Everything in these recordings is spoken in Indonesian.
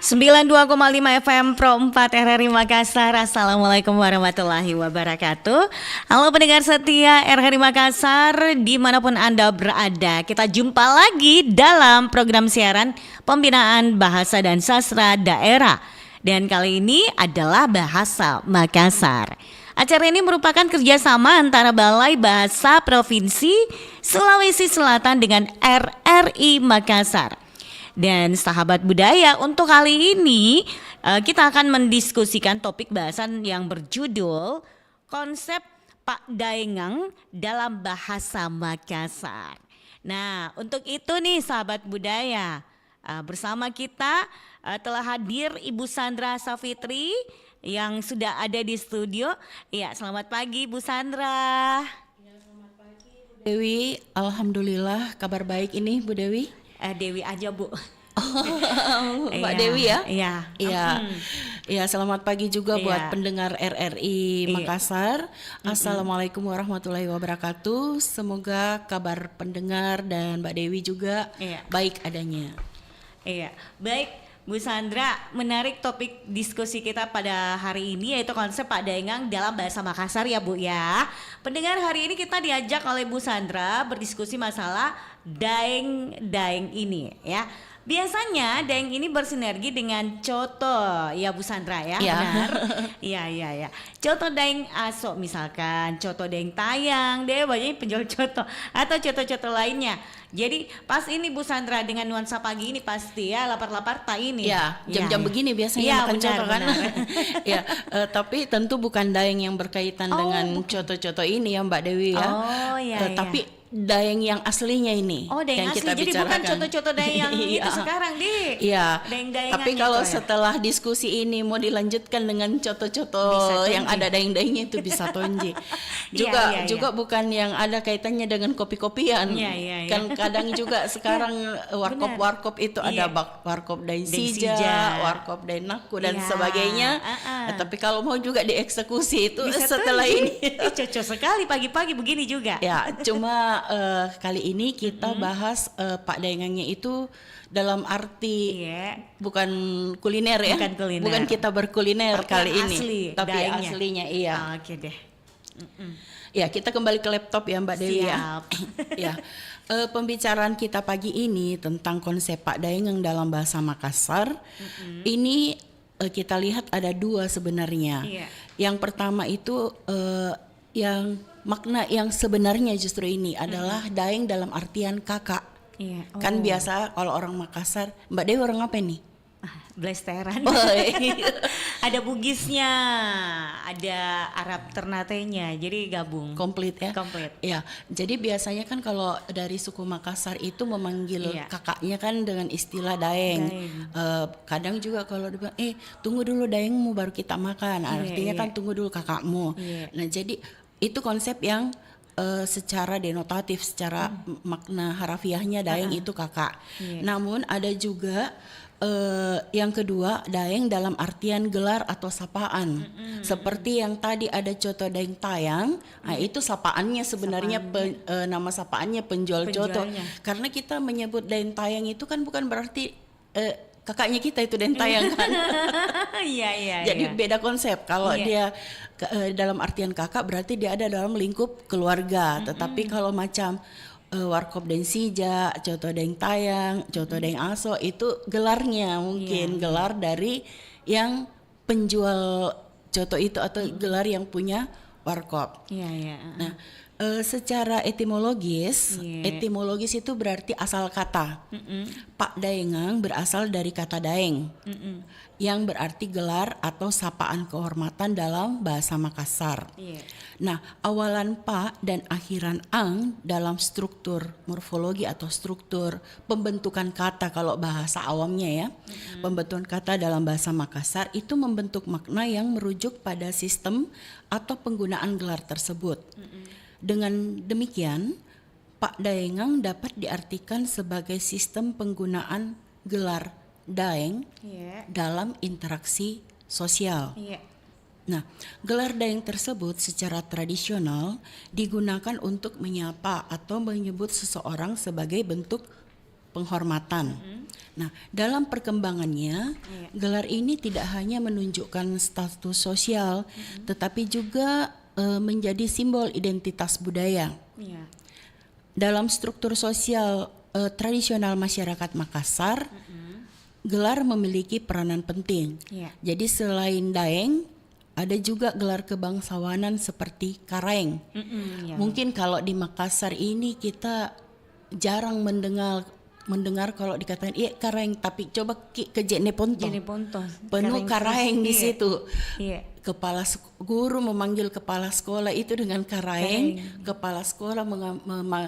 92,5 FM Pro 4 RRI Makassar. Assalamualaikum warahmatullahi wabarakatuh. Halo pendengar setia RRI Makassar dimanapun Anda berada. Kita jumpa lagi dalam program siaran Pembinaan Bahasa dan Sastra Daerah. Dan kali ini adalah Bahasa Makassar. Acara ini merupakan kerjasama antara Balai Bahasa Provinsi Sulawesi Selatan dengan RRI Makassar. Dan sahabat budaya, untuk kali ini kita akan mendiskusikan topik bahasan yang berjudul konsep Pak Daengang dalam bahasa Makassar. Nah, untuk itu nih sahabat budaya, bersama kita telah hadir Ibu Sandra Safitri yang sudah ada di studio. Ya, selamat pagi Bu Sandra. Ya, selamat pagi Bu Dewi. Alhamdulillah kabar baik ini Bu Dewi. Dewi aja Bu. Mbak Dewi ya? Iya. Iya. Ya, selamat pagi juga buat pendengar RRI Makassar. Assalamualaikum warahmatullahi wabarakatuh. Semoga kabar pendengar dan Mbak Dewi juga baik adanya. Iya, baik Bu Sandra, menarik topik diskusi kita pada hari ini yaitu konsep Pak Daengang dalam bahasa Makassar ya Bu ya. Pendengar, hari ini kita diajak oleh Bu Sandra berdiskusi masalah daeng ini ya. Biasanya daeng ini bersinergi dengan coto ya Bu Sandra ya, benar? Iya. Coto daeng aso misalkan, coto daeng tayang, deh banyak penjual coto atau coto-coto lainnya. Jadi pas ini Bu Sandra dengan nuansa pagi ini pasti ya lapar-lapar tak ini. Ya, jam-jam begini biasanya makan coto kan. Ya, tapi tentu bukan daeng yang berkaitan dengan coto-coto ini ya Mbak Dewi ya. Oh iya. Tapi daeng yang aslinya ini. Oh, daeng yang asli. kita jadi bicarakan. Bukan coto-coto daeng yang itu sekarang di. Iya. Daeng-daengan tapi kalau itu, setelah diskusi ini mau dilanjutkan dengan coto-coto yang ada daeng-daengnya itu bisa tonji. Juga bukan yang ada kaitannya dengan kopi-kopian. Iya. Kan kadang juga sekarang warkop itu ada warkop daeng sija, warkop daeng naku dan sebagainya. Tapi kalau mau juga dieksekusi itu bisa setelah ini. Cocok sekali pagi-pagi begini juga. Ya, cuma kali ini kita bahas Pak Daengangnya itu dalam arti bukan kuliner ya, bukan kita berkuliner tapi kali ini, tapi daengnya. Aslinya iya. Oke deh. Ya, kita kembali ke laptop ya Mbak Dewi ya. Ya, pembicaraan kita pagi ini tentang konsep Pak Daengang dalam bahasa Makassar. Ini kita lihat ada dua sebenarnya. Yang pertama itu yang makna yang sebenarnya justru ini adalah daeng dalam artian kakak. Kan biasa kalau orang Makassar, Mbak Dewi orang apa nih? Blasteran. Ada Bugisnya, ada Arab Ternate-nya, jadi gabung. Komplit ya? Komplit. Ya, jadi biasanya kan kalau dari suku Makassar itu memanggil kakaknya kan dengan istilah daeng. Kadang juga kalau dibilang, tunggu dulu daengmu baru kita makan. Artinya kan tunggu dulu kakakmu. Nah, jadi itu konsep yang secara denotatif, secara makna harafiahnya daeng itu kakak. Namun ada juga yang kedua daeng dalam artian gelar atau sapaan. Seperti yang tadi ada coto daeng tayang, nah itu sapaannya sebenarnya nama sapaannya penjual coto. Karena kita menyebut daeng tayang itu kan bukan berarti kakaknya kita itu daeng tayang kan. Jadi beda konsep. Kalau dia dalam artian kakak berarti dia ada dalam lingkup keluarga. Tetapi kalau macam warkop daeng sija, coto daeng tayang, coto daeng aso itu gelarnya mungkin gelar dari yang penjual coto itu atau gelar yang punya warkop. Nah, secara etimologis itu berarti asal kata. Pak Daengang berasal dari kata daeng, yang berarti gelar atau sapaan kehormatan dalam bahasa Makassar. Nah, awalan Pak dan akhiran ang dalam struktur morfologi atau struktur pembentukan kata kalau bahasa awamnya ya, pembentukan kata dalam bahasa Makassar itu membentuk makna yang merujuk pada sistem atau penggunaan gelar tersebut. Dengan demikian, Pak Daengang dapat diartikan sebagai sistem penggunaan gelar daeng dalam interaksi sosial. Nah, gelar daeng tersebut secara tradisional digunakan untuk menyapa atau menyebut seseorang sebagai bentuk penghormatan. Nah, dalam perkembangannya, gelar ini tidak hanya menunjukkan status sosial, tetapi juga menjadi simbol identitas budaya. Dalam struktur sosial tradisional masyarakat Makassar, gelar memiliki peranan penting. Jadi selain daeng, ada juga gelar kebangsawanan seperti kareng. Mungkin kalau di Makassar ini kita jarang mendengar kalau dikatakan iya kareng, tapi coba ke Jeneponto. Penuh kareng di situ. Kepala guru memanggil kepala sekolah itu dengan kareng. Kepala sekolah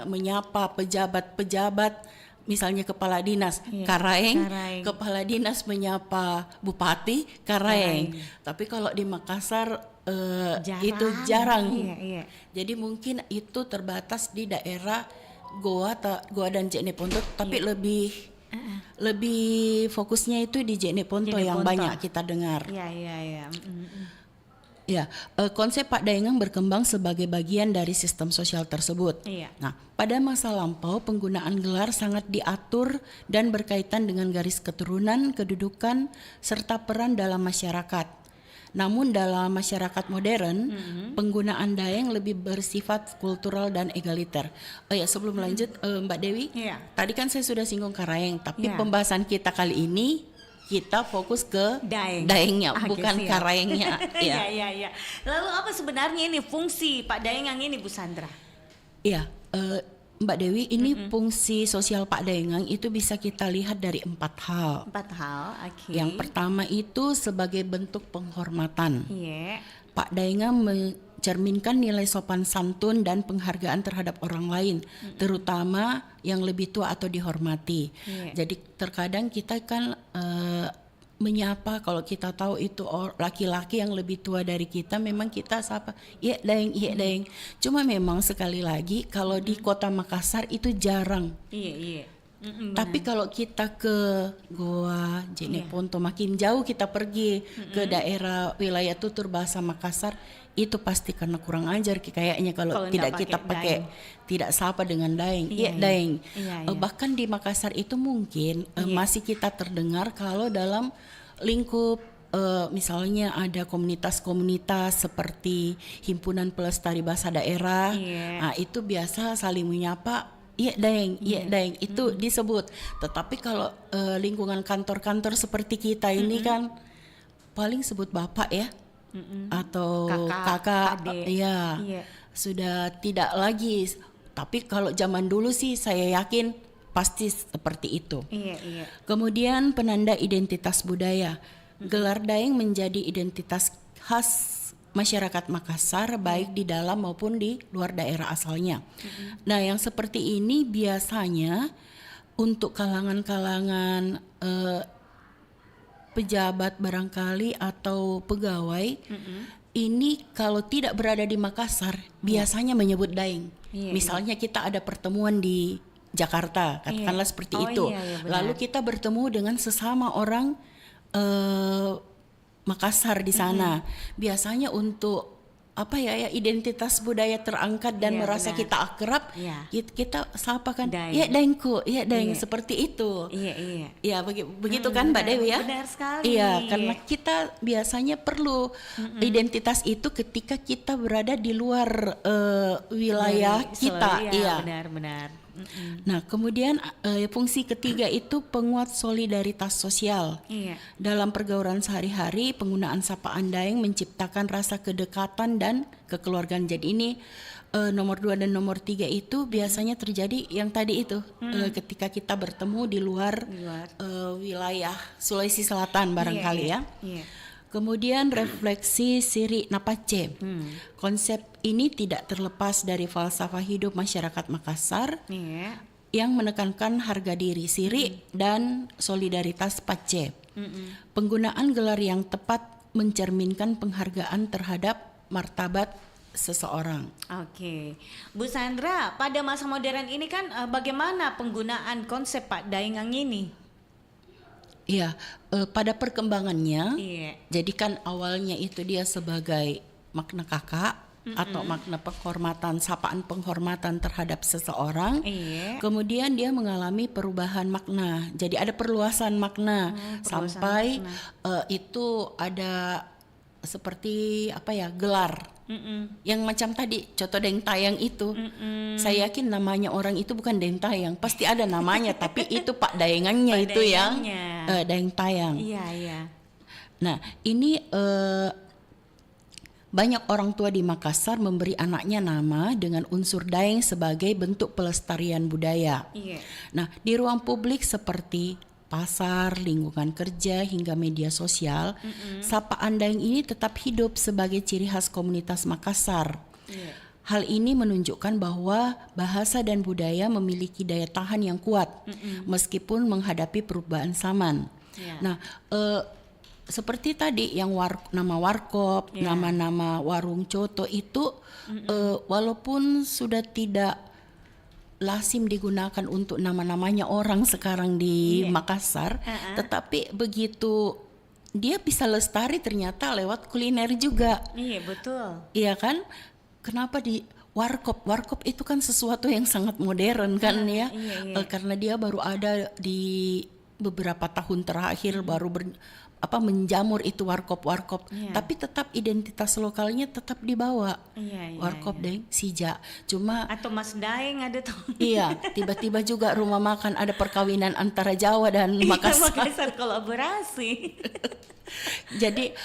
menyapa pejabat-pejabat, misalnya kepala dinas kareng. Kepala dinas menyapa bupati kareng. Tapi kalau di Makassar itu jarang. Jadi mungkin itu terbatas di daerah Goa dan Jeneponto, tapi lebih fokusnya itu di Jeneponto yang banyak kita dengar. Konsep Pak Daengang berkembang sebagai bagian dari sistem sosial tersebut. Nah, pada masa lampau penggunaan gelar sangat diatur dan berkaitan dengan garis keturunan, kedudukan, serta peran dalam masyarakat. Namun dalam masyarakat modern, penggunaan daeng lebih bersifat kultural dan egaliter. Sebelum lanjut, Mbak Dewi, tadi kan saya sudah singgung kareng, tapi pembahasan kita kali ini kita fokus ke daengnya, bukan karengnya. Lalu apa sebenarnya ini fungsi Pak Daengang ini, Bu Sandra? Mbak Dewi, ini fungsi sosial Pak Daengang itu bisa kita lihat dari 4 hal. Yang pertama itu sebagai bentuk penghormatan. Pak Daengang mencerminkan nilai sopan santun dan penghargaan terhadap orang lain, terutama yang lebih tua atau dihormati. Jadi terkadang kita kan menyapa, kalau kita tahu itu laki-laki yang lebih tua dari kita, memang kita sapa iya daeng. Cuma memang sekali lagi kalau di kota Makassar itu jarang. Tapi kalau kita ke Goa, Jeneponto, makin jauh kita pergi ke daerah wilayah tutur bahasa Makassar, itu pasti karena kurang ajar kayaknya kalau tidak kita pakai, tidak sapa dengan daeng. Daeng. Bahkan di Makassar itu mungkin masih kita terdengar kalau dalam lingkup misalnya ada komunitas-komunitas seperti Himpunan Pelestari Bahasa Daerah, nah, itu biasa saling menyapa iya daeng itu disebut. Tetapi kalau lingkungan kantor-kantor seperti kita ini kan paling sebut bapak ya, atau kakak sudah tidak lagi. Tapi kalau zaman dulu sih saya yakin pasti seperti itu. Kemudian penanda identitas budaya. Gelar daeng menjadi identitas khas masyarakat Makassar, baik di dalam maupun di luar daerah asalnya. Nah, yang seperti ini biasanya untuk kalangan-kalangan pejabat barangkali atau pegawai, ini kalau tidak berada di Makassar biasanya menyebut daeng. Misalnya kita ada pertemuan di Jakarta, katakanlah seperti itu. Lalu kita bertemu dengan sesama orang Makassar di sana. Biasanya untuk identitas budaya terangkat dan merasa kita akrab, kita sapa kan, iya daengku, iya daeng, seperti itu. Begitu kan Mbak Dewi ya? Benar sekali. Karena kita biasanya perlu identitas itu ketika kita berada di luar wilayah kita. Benar. Nah, kemudian fungsi ketiga itu penguat solidaritas sosial. Dalam pergaulan sehari-hari, penggunaan sapaan daeng menciptakan rasa kedekatan dan kekeluargaan. Jadi ini nomor 2 dan nomor 3 itu biasanya terjadi yang tadi itu, ketika kita bertemu di luar wilayah Sulawesi Selatan barangkali ya. Kemudian refleksi Siri Napace. Konsep ini tidak terlepas dari falsafah hidup masyarakat Makassar yang menekankan harga diri Siri dan solidaritas Pace. Penggunaan gelar yang tepat mencerminkan penghargaan terhadap martabat seseorang. Bu Sandra, pada masa modern ini kan bagaimana penggunaan konsep Pak Daengang ini? Pada perkembangannya, jadi kan awalnya itu dia sebagai makna kakak, atau makna penghormatan, sapaan penghormatan terhadap seseorang. Kemudian dia mengalami perubahan makna. Jadi ada perluasan makna sampai itu ada seperti apa ya, gelar. Yang macam tadi contoh Deng Tayang itu, saya yakin namanya orang itu bukan Deng Tayang, pasti ada namanya tapi itu Pak Daengannya itu yang Deng Tayang. Nah ini banyak orang tua di Makassar memberi anaknya nama dengan unsur Daeng sebagai bentuk pelestarian budaya. Nah di ruang publik seperti pasar, lingkungan kerja, hingga media sosial, sapaan Daeng ini tetap hidup sebagai ciri khas komunitas Makassar. Hal ini menunjukkan bahwa bahasa dan budaya memiliki daya tahan yang kuat meskipun menghadapi perubahan zaman. Nah, seperti tadi yang nama warkop, nama-nama warung coto itu walaupun sudah tidak lazim digunakan untuk nama-namanya orang sekarang di Makassar, tetapi begitu dia bisa lestari ternyata lewat kuliner juga. Betul. Iya kan? Kenapa di warkop itu kan sesuatu yang sangat modern kan ya? Karena dia baru ada di beberapa tahun terakhir, baru menjamur itu warkop, tapi tetap identitas lokalnya tetap dibawa. Warkop Daeng Sija, cuma atau Mas Daeng ada tuh. Iya, tiba-tiba juga rumah makan ada perkawinan antara Jawa dan Makassar. Makassar kolaborasi. Jadi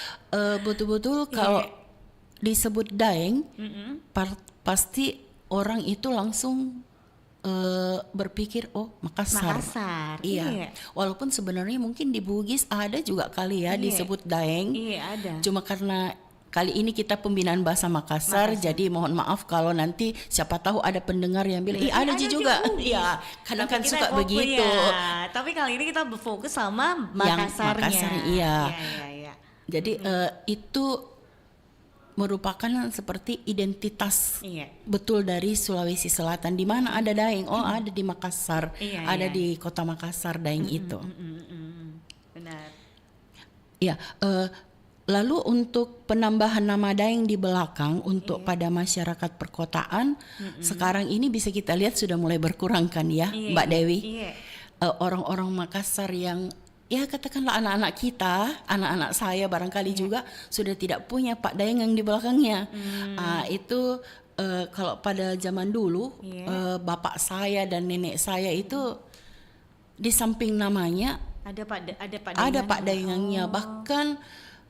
betul-betul kalau disebut Daeng, pasti orang itu langsung berpikir Makassar. Iya. Walaupun sebenarnya mungkin di Bugis ada juga kali ya disebut Daeng. Ada. Cuma karena kali ini kita pembinaan bahasa Makassar, jadi mohon maaf kalau nanti siapa tahu ada pendengar yang bilang ada juga. Iya, kadang kan suka begitu. Tapi kali ini kita berfokus sama Makassarnya. Makassar, iya. Jadi itu merupakan seperti identitas betul dari Sulawesi Selatan. Di mana ada Daeng? Ada di Makassar, ada di kota Makassar Daeng itu. Benar. Ya, lalu untuk penambahan nama Daeng di belakang untuk pada masyarakat perkotaan, sekarang ini bisa kita lihat sudah mulai berkurang kan ya, Mbak Dewi? Orang-orang Makassar yang ya katakanlah anak-anak kita, anak-anak saya barangkali juga sudah tidak punya Pak Daeng yang di belakangnya. Itu kalau pada zaman dulu bapak saya dan nenek saya itu di samping namanya ada Pak Daengangnya. Bahkan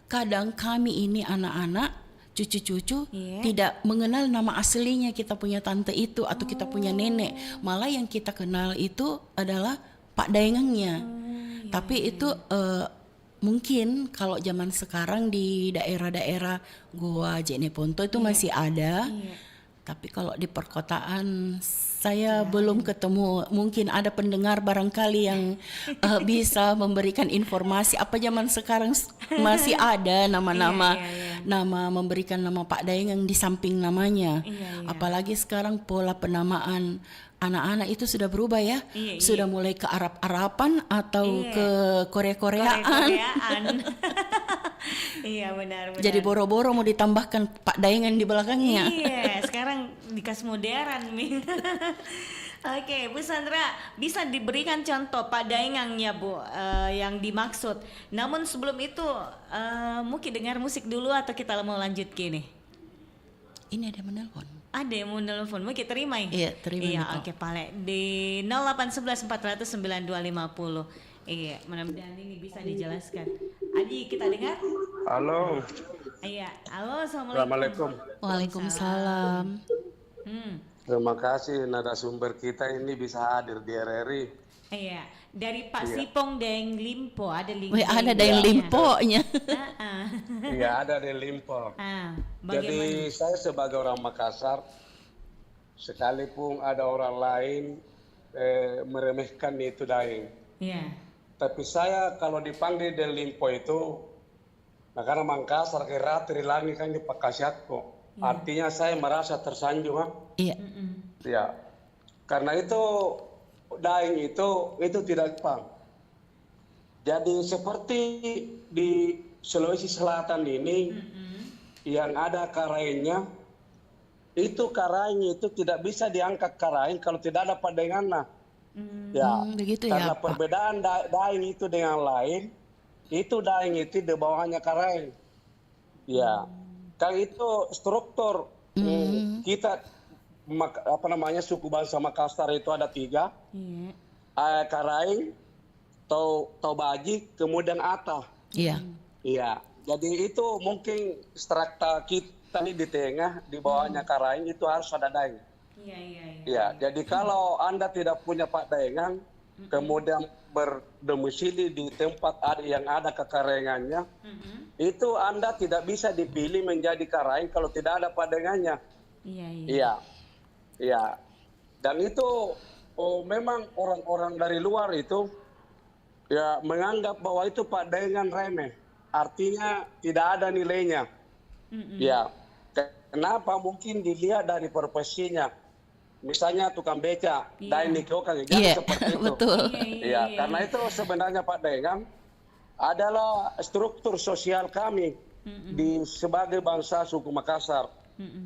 kadang kami ini anak-anak cucu-cucu tidak mengenal nama aslinya kita punya tante itu atau kita punya nenek. Malah yang kita kenal itu adalah Pak Daengangnya. Tapi itu mungkin kalau zaman sekarang di daerah-daerah Goa, Jeneponto itu masih ada. Tapi kalau di perkotaan saya belum ketemu. Mungkin ada pendengar barangkali yang bisa memberikan informasi apa zaman sekarang masih ada nama-nama nama memberikan nama Pak Daeng yang di samping namanya. Apalagi sekarang pola penamaan anak-anak itu sudah berubah ya. Sudah mulai ke Arab-Araban atau ke Korea-Koreaan. Iya benar. Jadi boro-boro mau ditambahkan Pak Daengan di belakangnya. Sekarang dikasih modern nih. Oke, Bu Sandra, bisa diberikan contoh Pak Daengangnya Bu yang dimaksud. Namun sebelum itu mungkin dengar musik dulu atau kita mau lanjut gini? Ini ada yang menelpon. Ada yang mau nelfon, mau kita terima? Iya, terima. Iya, oke, Pale. Di 0811 400 9250. Iya, mudah-mudahan ini bisa dijelaskan. Adi, kita dengar? Halo. Iya, halo, assalamualaikum. Waalaikumsalam. Terima kasih narasumber kita ini bisa hadir di RRI. Iya, dari Pak Sipong Daeng Limpo ada link. Ada Daeng Limpo-nya. Iya, ada di Limpo. Jadi saya sebagai orang Makassar, sekalipun ada orang lain meremehkan itu Daeng. Tapi saya kalau dipanggil di Limpo itu, nah karena Makassar kira terilangi kan di Pakasiatko. Artinya saya merasa tersanjung. Iya. Karena itu Daeng itu tidak pang. Jadi seperti di Sulawesi Selatan ini yang ada karaennya itu karaing itu tidak bisa diangkat karaing kalau tidak ada padengannya. Ya, begitu karena ya, Pak. perbedaan daing itu dengan lain, itu daing itu di bawahnya karaing. Ya, kan itu struktur kita suku bangsa Makassar itu ada 3, karaing, Tobaji, kemudian Ata. Iya. Iya, jadi itu mungkin strata kita di tengah, di bawahnya karaing itu harus ada daeng. Iya. Jadi kalau Anda tidak punya Pak Daengan, kemudian berdomisili di tempat yang ada kekaraengannya, itu Anda tidak bisa dipilih menjadi karaing kalau tidak ada Pak Daengannya. Iya. Dan itu memang orang-orang dari luar itu ya menganggap bahwa itu Pak Daengan remeh, artinya tidak ada nilainya. Ya, kenapa? Mungkin dilihat dari profesinya. Misalnya tukang beca, daeng nikokan, seperti itu. Betul. Iya, karena itu sebenarnya Pak Daengan adalah struktur sosial kami sebagai bangsa suku Makassar.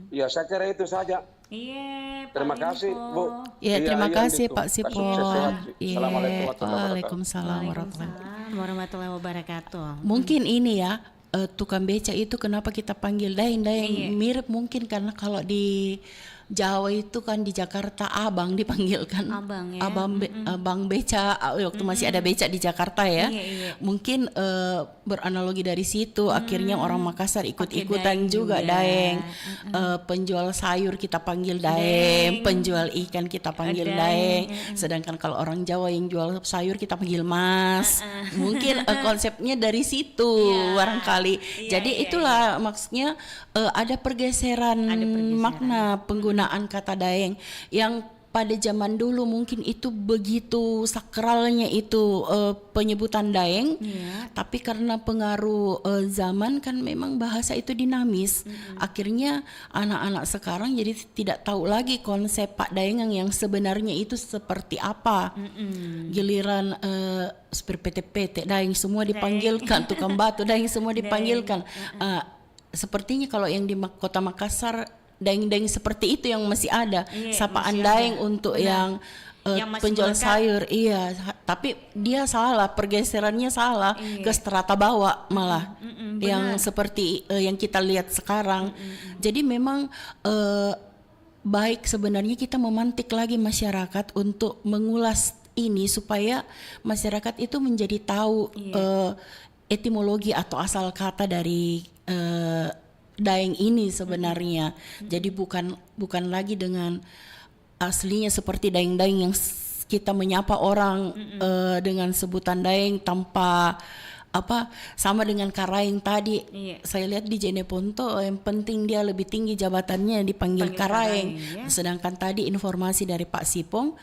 Ya, saya kira itu saja. Terima kasih, Bu. Ya, terima kasih gitu. Pak Sipon. Assalamualaikum Waalaikumsalam warahmatullahi wabarakatuh. Mungkin ini ya, tukang beca itu kenapa kita panggil daeng mirip mungkin karena kalau di Jawa itu kan di Jakarta abang dipanggilkan. Abang ya. Abang beca waktu masih ada beca di Jakarta ya. Mungkin beranalogi dari situ akhirnya orang Makassar ikut-ikutan juga daeng. Penjual sayur kita panggil daeng, penjual ikan kita panggil daeng. Sedangkan kalau orang Jawa yang jual sayur kita panggil mas. Mungkin konsepnya dari situ barangkali. Jadi itulah maksudnya ada pergeseran makna penggunaan kata daeng yang pada zaman dulu mungkin itu begitu sakralnya itu penyebutan daeng, tapi karena pengaruh zaman kan memang bahasa itu dinamis. Akhirnya anak-anak sekarang jadi tidak tahu lagi konsep Pak Daengang yang sebenarnya itu seperti apa. Giliran seperti PT daeng semua dipanggilkan, tukang batu daeng semua dipanggilkan. Sepertinya kalau yang di Kota Makassar daeng-daeng seperti itu yang masih ada, sapaan daeng untuk yang penjual sayur. Tapi dia salah, pergeserannya salah ke strata bawah malah yang seperti yang kita lihat sekarang. Jadi memang baik sebenarnya kita memantik lagi masyarakat untuk mengulas ini supaya masyarakat itu menjadi tahu etimologi atau asal kata dari daeng ini sebenarnya. Jadi bukan lagi dengan aslinya seperti daeng-daeng yang kita menyapa orang dengan sebutan daeng tanpa sama dengan karaing tadi. Saya lihat di Jeneponto yang penting dia lebih tinggi jabatannya dipanggil karaing. Sedangkan tadi informasi dari Pak Sipong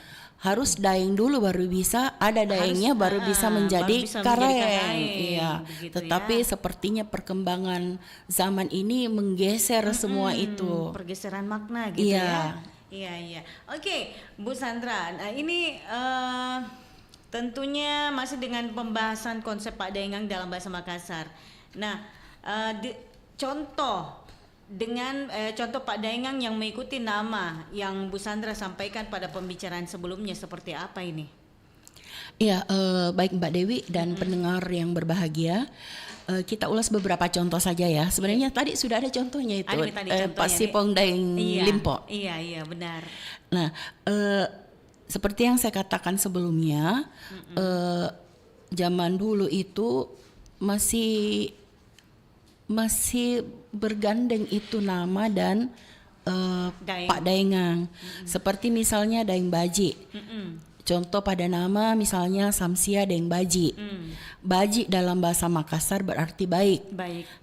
harus daeng dulu baru bisa ada daengnya baru bisa menjadi karaeng. Tetapi sepertinya perkembangan zaman ini menggeser semua itu. Pergeseran makna gitu ya. Iya. Oke, Bu Sandra. Nah, ini tentunya masih dengan pembahasan konsep Pak Daengang dalam bahasa Makassar. Nah, contoh Pak Daengang yang mengikuti nama yang Bu Sandra sampaikan pada pembicaraan sebelumnya seperti apa ini? Iya, baik Mbak Dewi dan pendengar yang berbahagia, kita ulas beberapa contoh saja ya. Sebenarnya tadi sudah ada contohnya itu, Pak Sipong Daeng Limpo. Iya benar. Nah, seperti yang saya katakan sebelumnya, zaman dulu itu masih bergandeng itu nama dan Pak Daengang. Seperti misalnya Daeng Baji. Contoh pada nama misalnya Samsia Daeng Baji. Baji dalam bahasa Makassar berarti baik.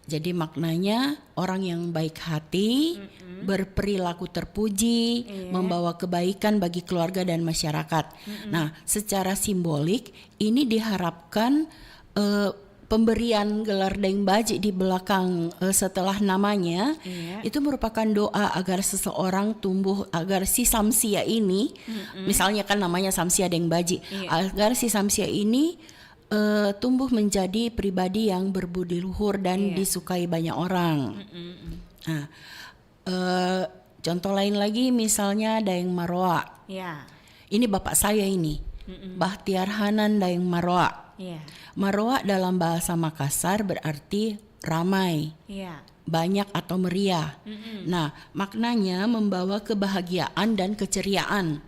Jadi maknanya orang yang baik hati, berperilaku terpuji, membawa kebaikan bagi keluarga dan masyarakat. Nah, secara simbolik ini diharapkan pemberian gelar Daeng Baji di belakang setelah namanya itu merupakan doa agar seseorang tumbuh, agar si Samsia ini misalnya kan namanya Samsia Daeng Baji, agar si Samsia ini tumbuh menjadi pribadi yang berbudi luhur dan disukai banyak orang. Nah, contoh lain lagi misalnya Daeng Maroa. Ya. Ini bapak saya ini, Bahtiar Hanan Daeng Maroa. Ya. Maroa dalam bahasa Makassar berarti ramai, Ya. banyak atau meriah. Nah, maknanya membawa kebahagiaan dan keceriaan,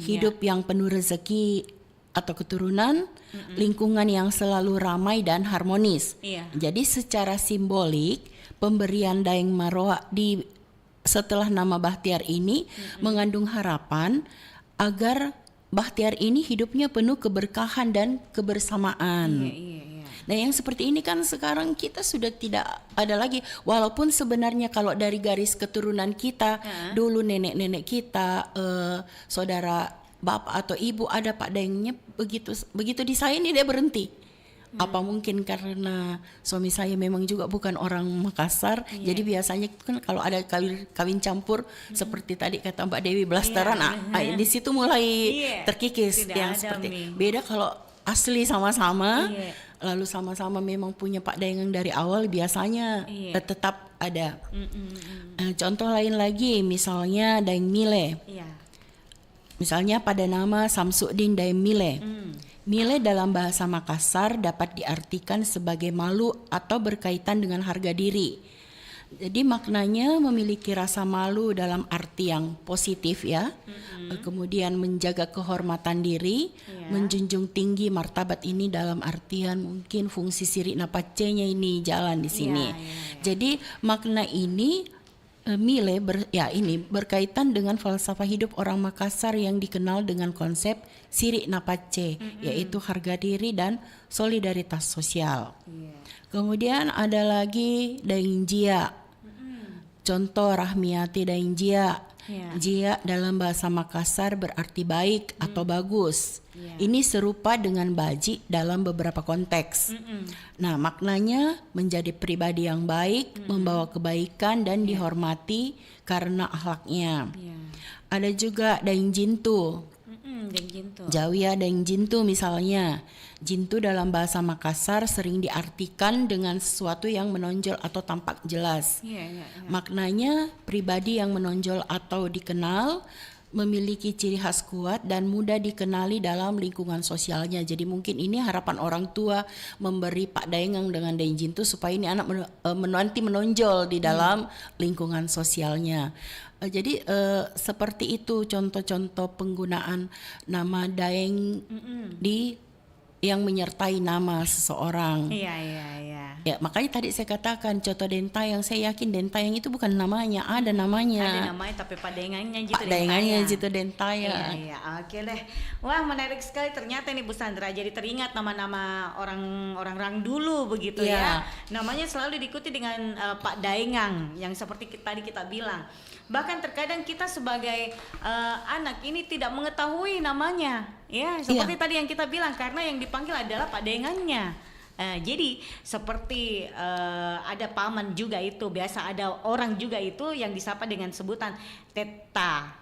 hidup yang penuh rezeki atau keturunan, lingkungan yang selalu ramai dan harmonis. Iya. Jadi secara simbolik pemberian Daeng Maroa setelah nama Bahtiar ini mengandung harapan agar Bahtiar ini hidupnya penuh keberkahan dan kebersamaan. Iya. Nah, yang seperti ini kan sekarang kita sudah tidak ada lagi. Walaupun sebenarnya kalau dari garis keturunan kita, dulu nenek-nenek kita, saudara bapak atau ibu ada Pak Daengnya, begitu di saya ini dia berhenti. Apa mungkin karena suami saya memang juga bukan orang Makassar, jadi biasanya kan kalau ada kawin campur seperti tadi kata Mbak Dewi Blastaran, di situ mulai terkikis. Tidak yang ada, seperti Mi. beda kalau asli sama-sama, lalu sama-sama memang punya Pak Daeng yang dari awal biasanya tetap ada. Contoh lain lagi misalnya Daeng Mile. Iya. Misalnya pada nama Samsudin Daeng Mile. Mile dalam bahasa Makassar dapat diartikan sebagai malu atau berkaitan dengan harga diri. Jadi maknanya memiliki rasa malu dalam arti yang positif ya. Kemudian menjaga kehormatan diri, menjunjung tinggi martabat ini dalam artian mungkin fungsi siri napacenya ini jalan di sini. Jadi makna ini Mile ini berkaitan dengan falsafah hidup orang Makassar yang dikenal dengan konsep siri napace, yaitu harga diri dan solidaritas sosial. Kemudian ada lagi Daeng Jia. Contoh Rahmiati Daeng Jia. Jia dalam bahasa Makassar berarti baik atau bagus. Ini serupa dengan baji dalam beberapa konteks. Nah, maknanya menjadi pribadi yang baik, membawa kebaikan dan dihormati karena akhlaknya. Ada juga Daeng Jintu. Jawiya Daeng Jintu misalnya. Jintu dalam bahasa Makassar sering diartikan dengan sesuatu yang menonjol atau tampak jelas. Maknanya pribadi yang menonjol atau dikenal, memiliki ciri khas kuat dan mudah dikenali dalam lingkungan sosialnya. Jadi mungkin ini harapan orang tua memberi Pak Daeng dengan Daeng Jintu supaya ini anak nanti menonjol di dalam lingkungan sosialnya. Jadi seperti itu contoh-contoh penggunaan nama Daeng di yang menyertai nama seseorang. Ya, makanya tadi saya katakan contoh Dentayang, saya yakin Dentayang itu bukan namanya, ada namanya. Ada namanya tapi Pak Daengannya gitu. Pak Daengannya gitu Dentayang. Iya, oke deh. Wah, menarik sekali ternyata nih Bu Sandra. Jadi teringat nama-nama orang-orang dulu begitu ya. Namanya selalu diikuti dengan Pak Daengang yang seperti tadi kita bilang. Bahkan terkadang kita sebagai anak ini tidak mengetahui namanya, ya seperti tadi yang kita bilang karena yang dipanggil adalah Pak Daengannya. Jadi seperti ada paman juga itu, biasa ada orang juga itu yang disapa dengan sebutan Teta.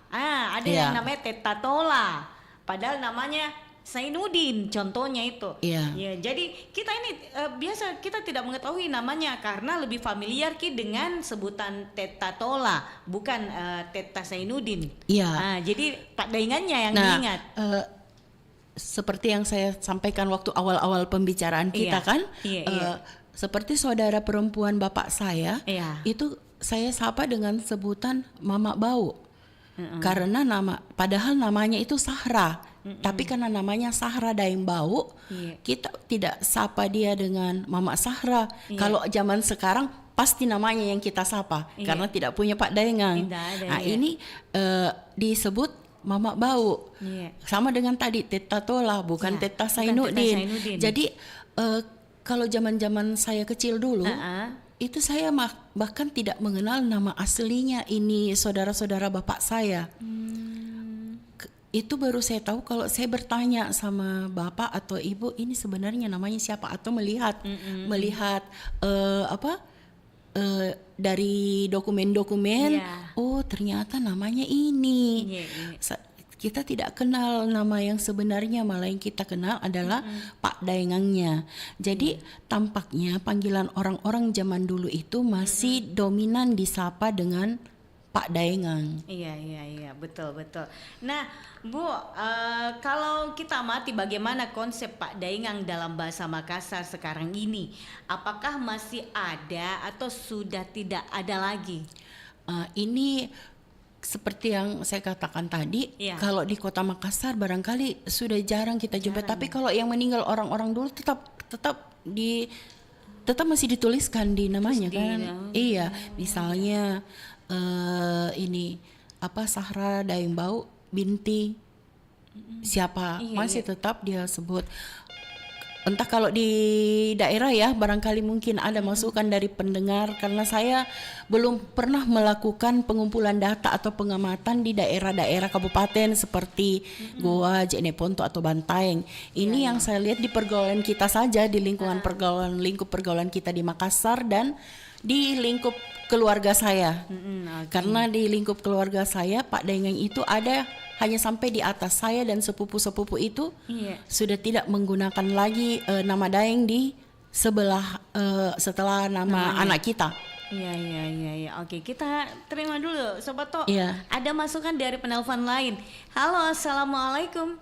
Ada yang namanya Teta Tola, padahal namanya Zainuddin contohnya itu. Ya, jadi kita ini biasa kita tidak mengetahui namanya karena lebih familiar dengan sebutan Teta Tola, bukan Teta Zainuddin. Jadi Pak Daengannya yang diingat. Seperti yang saya sampaikan waktu awal-awal pembicaraan kita kan, seperti saudara perempuan bapak saya, itu saya sapa dengan sebutan Mama Bau. Karena padahal namanya itu Sahra, tapi karena namanya Sahra Daeng Bau, kita tidak sapa dia dengan Mama Sahra. Kalau zaman sekarang pasti namanya yang kita sapa, karena tidak punya Pak Daengang. Ini disebut Mama Bau, sama dengan tadi Teta Tola, bukan Teta Zainuddin. Jadi kalau zaman-zaman saya kecil dulu, itu saya bahkan tidak mengenal nama aslinya ini saudara-saudara bapak saya. Itu baru saya tahu kalau saya bertanya sama bapak atau ibu ini sebenarnya namanya siapa, atau melihat dari dokumen-dokumen, oh ternyata namanya ini. Kita tidak kenal nama yang sebenarnya, malah yang kita kenal adalah Pak Daengangnya. Jadi tampaknya panggilan orang-orang zaman dulu itu masih dominan disapa dengan Pak Daengang. Iya, betul. Nah, Bu, kalau kita amati bagaimana konsep Pak Daengang dalam bahasa Makassar sekarang ini, apakah masih ada atau sudah tidak ada lagi? Ini seperti yang saya katakan tadi, kalau di Kota Makassar barangkali sudah jarang kita jumpa. Tapi kalau yang meninggal orang-orang dulu tetap masih dituliskan di namanya kan. Iya, misalnya ini Sahra Daeng Bau binti siapa, masih tetap dia sebut. Entah kalau di daerah ya, barangkali mungkin ada masukan dari pendengar, karena saya belum pernah melakukan pengumpulan data atau pengamatan di daerah-daerah kabupaten seperti Goa, Jeneponto atau Bantaeng. Ini yang saya lihat di pergaulan kita saja, di lingkungan lingkup pergaulan kita di Makassar dan di lingkup keluarga saya. Karena di lingkup keluarga saya Pak Daengang itu ada hanya sampai di atas saya, dan sepupu-sepupu itu sudah tidak menggunakan lagi nama Daeng di sebelah setelah nama anak kita. Iya. Oke, kita terima dulu Sobat To. Ada masukan dari penelpon lain. Halo, assalamualaikum.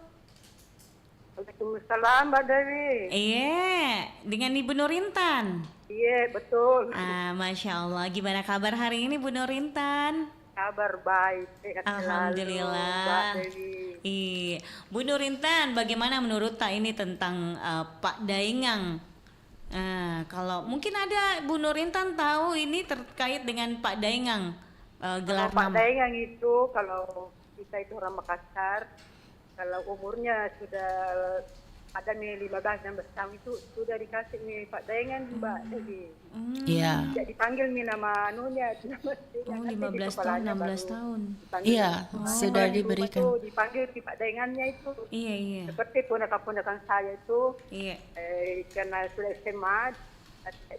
Waalaikumsalam Mbak Dewi. Iya, dengan Ibu Nurintan. Iya, betul. Masya Allah. Gimana kabar hari ini Bu Nurintan? Kabar baik, sehat Alhamdulillah. selalu, Mbak Dewi. Iya, Bu Nurintan, bagaimana menurut Tak ini tentang Pak Daengang? Kalau mungkin ada Bu Nurintan tahu ini terkait dengan Pak Daengang, gelar Pak nama. Daengang itu kalau kita itu orang Makassar, kalau umurnya sudah ada nih 15-16 tahun itu sudah dikasih nih Pak Daengang Mbak Dewi. Iya. Jadi dipanggil nih nama anunya. 15 tahun, 16 tahun. Iya, sudah diberikan. Itu dipanggil di Pak Daengannya itu. Iya. Seperti ponakan-ponakan saya itu. Iya. Karena sudah SMA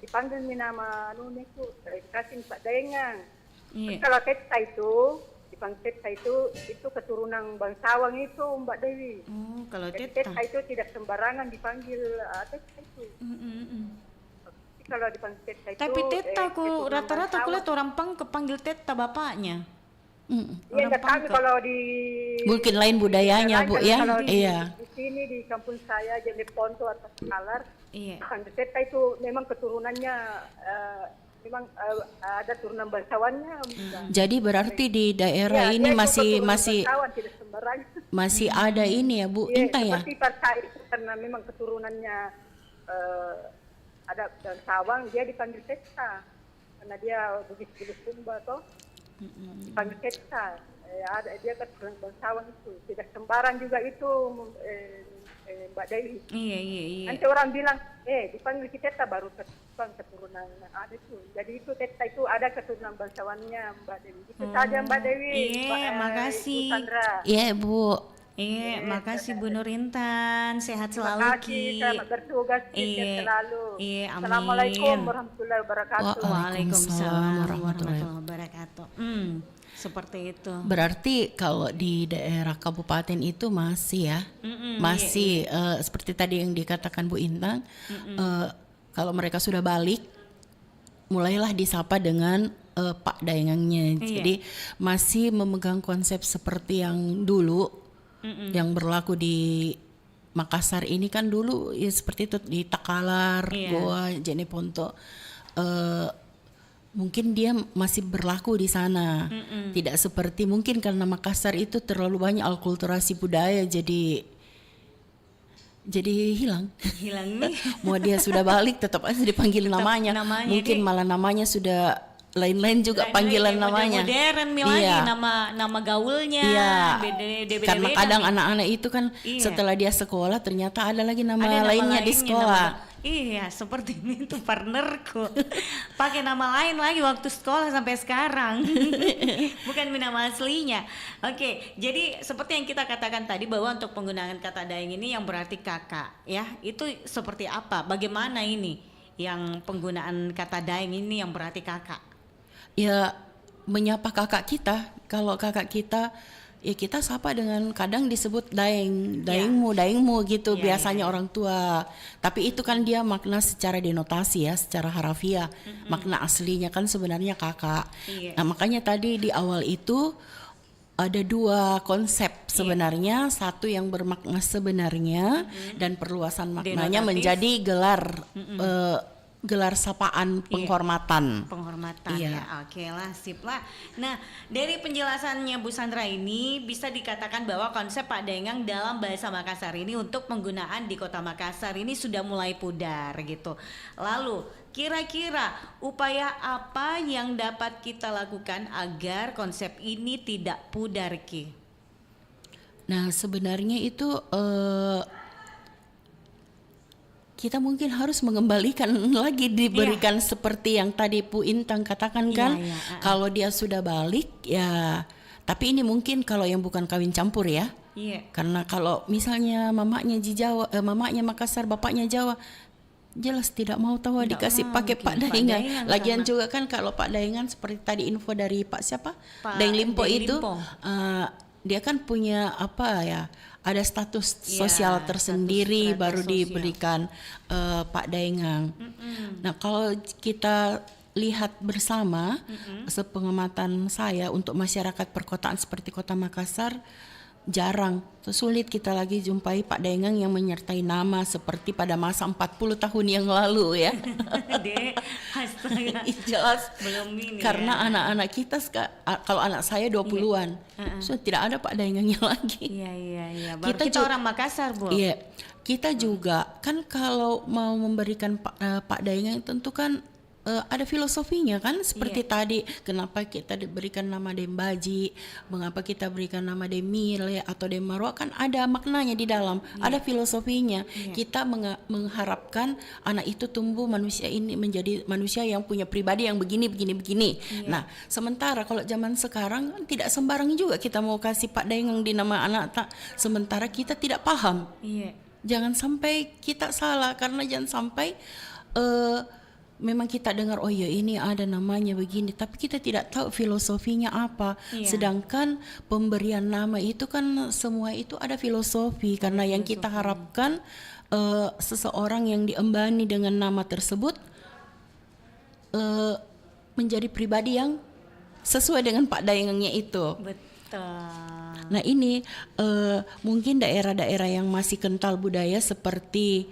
dipanggil nih nama anunya itu, dikasih Pak Daengang. Iya. Kalau Teta itu dipanggil Teta itu keturunan bangsawan itu Mbak Dewi. Kalau Teta itu tidak sembarangan dipanggil Teta itu. Kalau dipanggil Teta itu. Tapi Teta rata-rata aku lihat orang Pang kepanggil Teta bapaknya. Iya, kami kalau di mungkin lain budayanya Bu ya. Di sini di kampung saya Jeneponto atau Kalar. Iya. Teta itu memang keturunannya memang ada turunan bangsawannya. Jadi berarti di daerah ini masih ada ini ya Bu Intan ya. Seperti Partai itu karena memang keturunannya ada bangsawan, dia dipanggil Teta karena dia Bugis Sumba toh. Dipanggil Teta. Dia keturunan bangsawan itu. Tidak sembarang juga itu Mbak Dewi. Iya. Nanti orang bilang, dipanggil Teta baru keturunan ada itu. Jadi itu Teta itu ada keturunan bangsawannya Mbak Dewi. Itu saja Mbak Dewi. Iya, makasih. Iya Bu. Iya, makasih Bu Nurintan. Sehat selalu. Terima kasih, selamat bertugas selalu. Iya, amin. Assalamualaikum warahmatullahi wabarakatuh. Waalaikumsalam warahmatullahi wabarakatuh. Seperti itu. Berarti kalau di daerah kabupaten itu masih ya, masih seperti tadi yang dikatakan Bu Intan, kalau mereka sudah balik, mulailah disapa dengan Pak Daengangnya. Jadi masih memegang konsep seperti yang dulu, yang berlaku di Makassar ini kan dulu ya seperti itu di Takalar, Goa, Jeneponto. Mungkin dia masih berlaku di sana. Tidak seperti mungkin karena Makassar itu terlalu banyak alkulturasi budaya jadi hilang nih. Mau dia sudah balik tetap aja dipanggil namanya. Mungkin malah namanya sudah lain-lain juga panggilan namanya. Modern lagi nama gaulnya. Beda. Karena kadang anak-anak itu kan setelah dia sekolah ternyata ada lagi nama lainnya di sekolah. Iya, seperti ini tuh partnerku. Pakai nama lain lagi waktu sekolah sampai sekarang. Bukan nama aslinya. Oke, jadi seperti yang kita katakan tadi bahwa untuk penggunaan kata Daeng ini yang berarti kakak, ya. Itu seperti apa? Bagaimana ini yang penggunaan kata Daeng ini yang berarti kakak? Ya, menyapa kakak kita. Kalau kakak kita ya kita sapa dengan kadang disebut daengmu gitu biasanya orang tua. Tapi itu kan dia makna secara denotasi ya, secara harafiah. Makna aslinya kan sebenarnya kakak. Nah, makanya tadi di awal itu ada dua konsep sebenarnya, satu yang bermakna sebenarnya dan perluasan maknanya Denotatif. menjadi gelar sapaan penghormatan. Ya, oke lah, sip lah. Nah, dari penjelasannya Bu Sandra ini bisa dikatakan bahwa konsep Pak Daenggang dalam bahasa Makassar ini untuk penggunaan di Kota Makassar ini sudah mulai pudar gitu. Lalu, kira-kira upaya apa yang dapat kita lakukan agar konsep ini tidak pudar, Ki? Nah, sebenarnya itu kita mungkin harus mengembalikan lagi, diberikan seperti yang tadi Bu Intang katakan kan, kalau dia sudah balik ya, tapi ini mungkin kalau yang bukan kawin campur ya, karena kalau misalnya mamanya di Jawa, mamanya Makassar, bapaknya Jawa, jelas tidak mau tahu dikasih pakai Pak Daenggang. Lagian juga kan kalau Pak Daenggang seperti tadi info dari Pak siapa, Daeng Limpo itu, dia kan punya apa ya, ada status sosial tersendiri, status baru diberikan Pak Daenggang. Nah, kalau kita lihat bersama, sepengamatan saya untuk masyarakat perkotaan seperti Kota Makassar, jarang, sulit kita lagi jumpai Pak Daenggang yang menyertai nama seperti pada masa 40 tahun yang lalu ya. Jelas belum ini. Karena anak-anak kita kalau anak saya 20-an, so tidak ada Pak Daenggangnya lagi. Iya. Baru kita orang Makassar, Bu. Iya. Kita juga kan kalau mau memberikan Pak Daenggang tentu kan ada filosofinya kan, seperti tadi kenapa kita diberikan nama Dembaji, mengapa kita berikan nama Demile atau Demarwa, kan ada maknanya di dalam, ada filosofinya. Kita mengharapkan anak itu tumbuh manusia ini menjadi manusia yang punya pribadi yang begini. Nah, sementara kalau zaman sekarang kan tidak sembarang juga kita mau kasih Pak Daenggang di nama anak tak, sementara kita tidak paham. Jangan sampai kita salah, karena jangan sampai memang kita dengar oh ya ini ada namanya begini, tapi kita tidak tahu filosofinya apa. Sedangkan pemberian nama itu kan semua itu ada filosofi, karena yang kita harapkan seseorang yang diembani dengan nama tersebut menjadi pribadi yang sesuai dengan Pak Daenggangnya itu. Betul. Nah ini mungkin daerah-daerah yang masih kental budaya seperti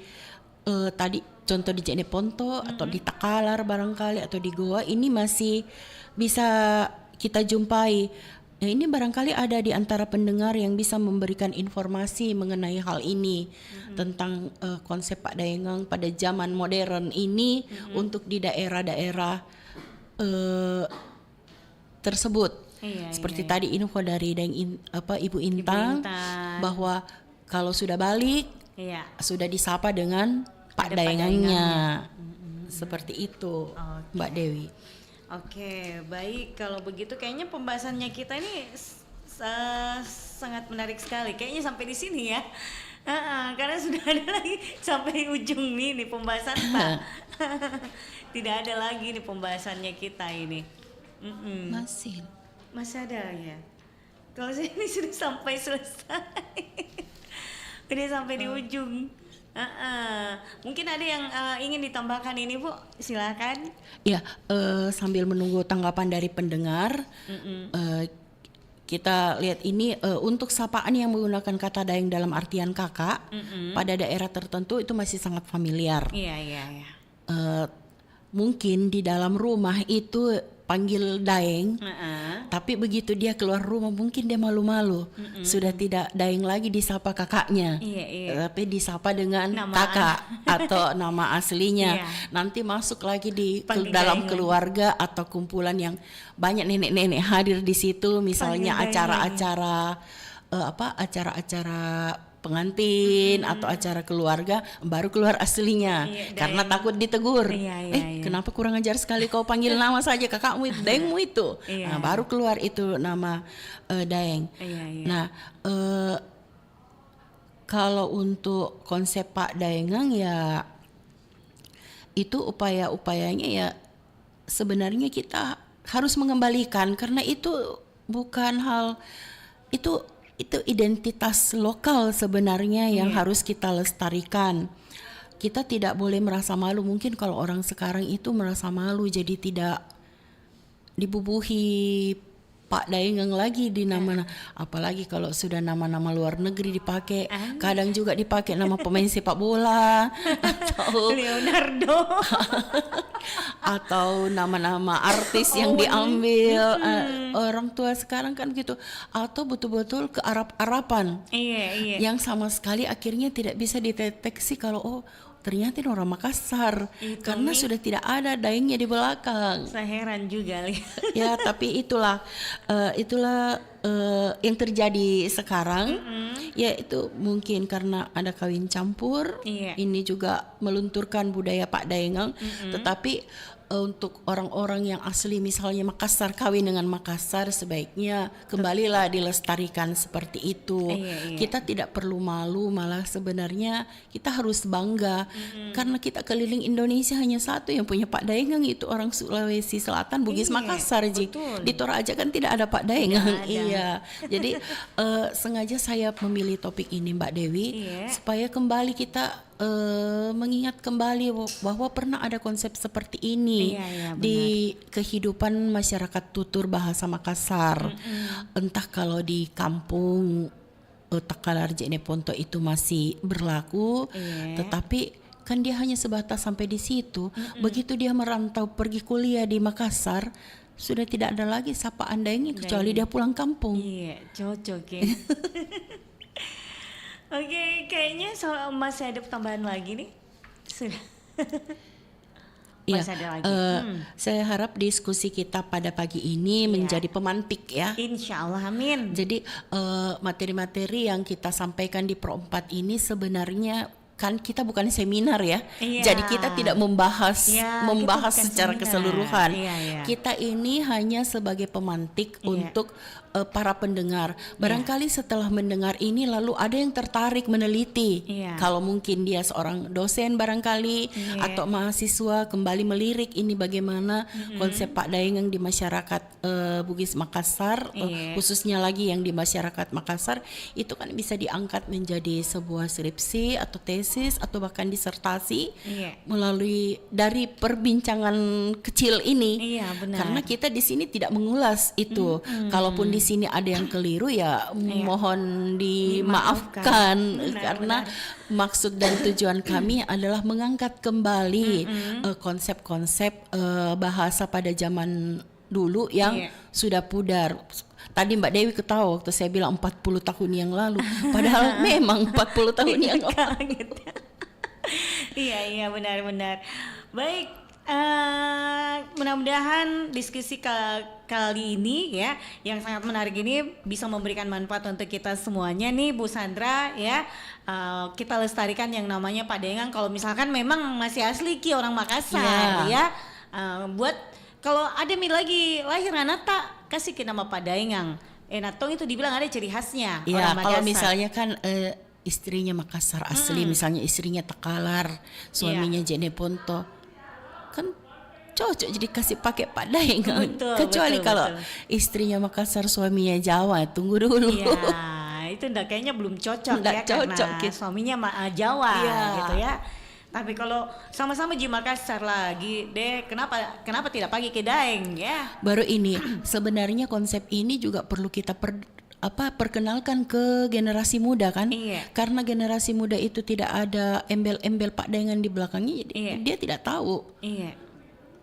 tadi contoh di Jeneponto atau di Takalar barangkali atau di Goa, ini masih bisa kita jumpai. Nah, ini barangkali ada di antara pendengar yang bisa memberikan informasi mengenai hal ini, tentang konsep Pak Daenggang pada zaman modern ini untuk di daerah-daerah tersebut. Seperti tadi info dari Ibu Intang bahwa kalau sudah balik sudah disapa dengan Pak Daenggangnya. Seperti itu, Mbak Dewi. Oke, baik. Kalau begitu kayaknya pembahasannya kita ini sangat menarik sekali. Kayaknya sampai di sini ya. Karena sudah ada lagi sampai ujung nih pembahasan Pak. Tidak ada lagi nih pembahasannya kita ini. Masih ada ya. Kalau saya ini sudah sampai selesai. Udah sampai di ujung. Mungkin ada yang ingin ditambahkan ini Bu, silakan. Ya, sambil menunggu tanggapan dari pendengar, kita lihat ini untuk sapaan yang menggunakan kata Daeng dalam artian kakak pada daerah tertentu itu masih sangat familiar. Iya. Mungkin di dalam rumah itu panggil Daeng, tapi begitu dia keluar rumah mungkin dia malu-malu, sudah tidak Daeng lagi disapa kakaknya, tapi disapa dengan kakak atau nama aslinya. Nanti masuk lagi di dalam keluarga atau kumpulan yang banyak nenek-nenek hadir di situ, misalnya acara-acara acara-acara pengantin atau acara keluarga, baru keluar aslinya, karena takut ditegur. Kenapa kurang ajar sekali kau panggil nama saja kakakmu itu, Daengmu itu. Nah, baru keluar itu nama Daeng. Nah, kalau untuk konsep Pak Daenggang ya itu upaya-upayanya ya sebenarnya kita harus mengembalikan, karena itu bukan hal itu identitas lokal sebenarnya yang harus kita lestarikan. Kita tidak boleh merasa malu. Mungkin kalau orang sekarang itu merasa malu jadi tidak dibubuhi Pak Daengeng lagi di nama, apalagi kalau sudah nama-nama luar negeri dipakai. Kadang juga dipakai nama pemain sepak bola atau Leonardo atau nama-nama artis yang diambil. Orang tua sekarang kan gitu, atau betul-betul ke Arab-Araban. Iya. Yang sama sekali akhirnya tidak bisa dideteksi kalau ternyata ini orang Makassar karena sudah tidak ada daengnya di belakang. Saya heran juga. Ya, tapi itulah yang terjadi sekarang. Ya, itu mungkin karena ada kawin campur. Ini juga melunturkan budaya Pak Daengeng. Tetapi untuk orang-orang yang asli misalnya Makassar kawin dengan Makassar, sebaiknya kembalilah dilestarikan seperti itu. Kita tidak perlu malu, malah sebenarnya kita harus bangga karena kita keliling Indonesia hanya satu yang punya Pak Daengeng, itu orang Sulawesi Selatan, Bugis Makassar. Di Toraja kan tidak ada Pak Daengeng. Iya. Jadi sengaja saya memilih topik ini Mbak Dewi supaya kembali kita mengingat kembali bahwa pernah ada konsep seperti ini di kehidupan masyarakat tutur bahasa Makassar. Entah kalau di kampung Takalar Jeneponto itu masih berlaku, tetapi kan dia hanya sebatas sampai di situ. Begitu dia merantau pergi kuliah di Makassar, sudah tidak ada lagi sapaan Daengeng kecuali dia pulang kampung. Iya, cocok ya. Oke, kayaknya masih ada tambahan lagi nih. Sudah. Masih ada lagi. Saya harap diskusi kita pada pagi ini menjadi pemantik ya. Insya Allah, amin. Jadi materi-materi yang kita sampaikan di Pro 4 ini sebenarnya kan kita bukan seminar ya. Jadi kita tidak membahas secara keseluruhan. Kita ini hanya sebagai pemantik untuk para pendengar. Barangkali setelah mendengar ini lalu ada yang tertarik meneliti. Kalau mungkin dia seorang dosen barangkali atau mahasiswa kembali melirik ini bagaimana konsep Pak Daengeng di masyarakat Bugis Makassar, khususnya lagi yang di masyarakat Makassar, itu kan bisa diangkat menjadi sebuah skripsi atau tesis atau bahkan disertasi melalui dari perbincangan kecil ini. Karena kita di sini tidak mengulas itu. Kalaupun di sini ada yang keliru ya mohon dimaafkan. Karena maksud dan tujuan kami adalah mengangkat kembali konsep-konsep bahasa pada zaman dulu yang sudah pudar. Tadi Mbak Dewi ketawa waktu saya bilang 40 tahun yang lalu, padahal memang 40 tahun yang lalu. Iya benar-benar. Baik, mudah-mudahan diskusi kali ini ya yang sangat menarik ini bisa memberikan manfaat untuk kita semuanya nih Bu Sandra ya. Kita lestarikan yang namanya Pak Daengeng. Kalau misalkan memang masih asli ki orang Makassar ya. Buat kalau ada lagi lahir anak tak kasih ke nama Pak Daengeng. Natong itu dibilang ada ciri khasnya orang Makassar. Kalau misalnya kan istrinya Makassar asli, misalnya istrinya Takalar, suaminya Jeneponto, kan cocok jadi kasih pakai Pak Daengeng. Kecuali kalau istrinya Makassar suaminya Jawa, tunggu dulu. Itu kayaknya belum cocok cocok, karena suaminya Jawa gitu ya. Tapi kalau sama-sama di Makassar lagi deh, kenapa tidak pakai ke Daeng ya? Baru ini sebenarnya konsep ini juga perlu kita perkenalkan ke generasi muda kan? Karena generasi muda itu tidak ada embel-embel Pak Daengeng di belakangnya, dia tidak tahu.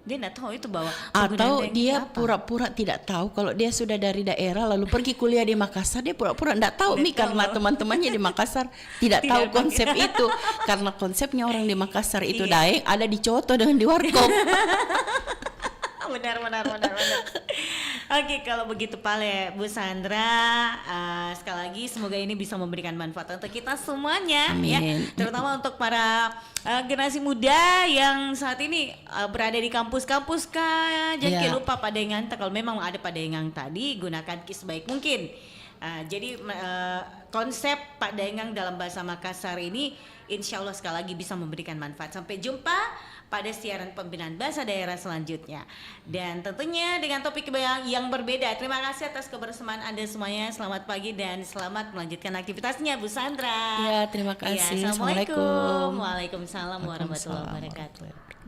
Dia tidak tahu itu bahwa atau dia pura-pura tidak tahu kalau dia sudah dari daerah lalu pergi kuliah di Makassar, dia pura-pura tidak tahu karena teman-temannya di Makassar tidak tahu konsep itu. Karena konsepnya orang di Makassar itu Daeng ada di Coto dengan di Warkop. Benar. Oke, kalau begitu Pale Bu Sandra, sekali lagi semoga ini bisa memberikan manfaat untuk kita semuanya. Amin. Ya, terutama untuk para generasi muda yang saat ini berada di kampus-kampus jangan lupa Pak Daengeng. Kalau memang ada Pak Daengeng tadi, gunakan sebaik mungkin. Jadi konsep Pak Daenggang dalam bahasa Makassar ini insya Allah sekali lagi bisa memberikan manfaat. Sampai jumpa pada siaran pembinaan bahasa daerah selanjutnya. Dan tentunya dengan topik yang berbeda. Terima kasih atas kebersamaan Anda semuanya. Selamat pagi dan selamat melanjutkan aktivitasnya Bu Sandra. Ya, terima kasih. Assalamualaikum. Waalaikumsalam warahmatullahi wabarakatuh.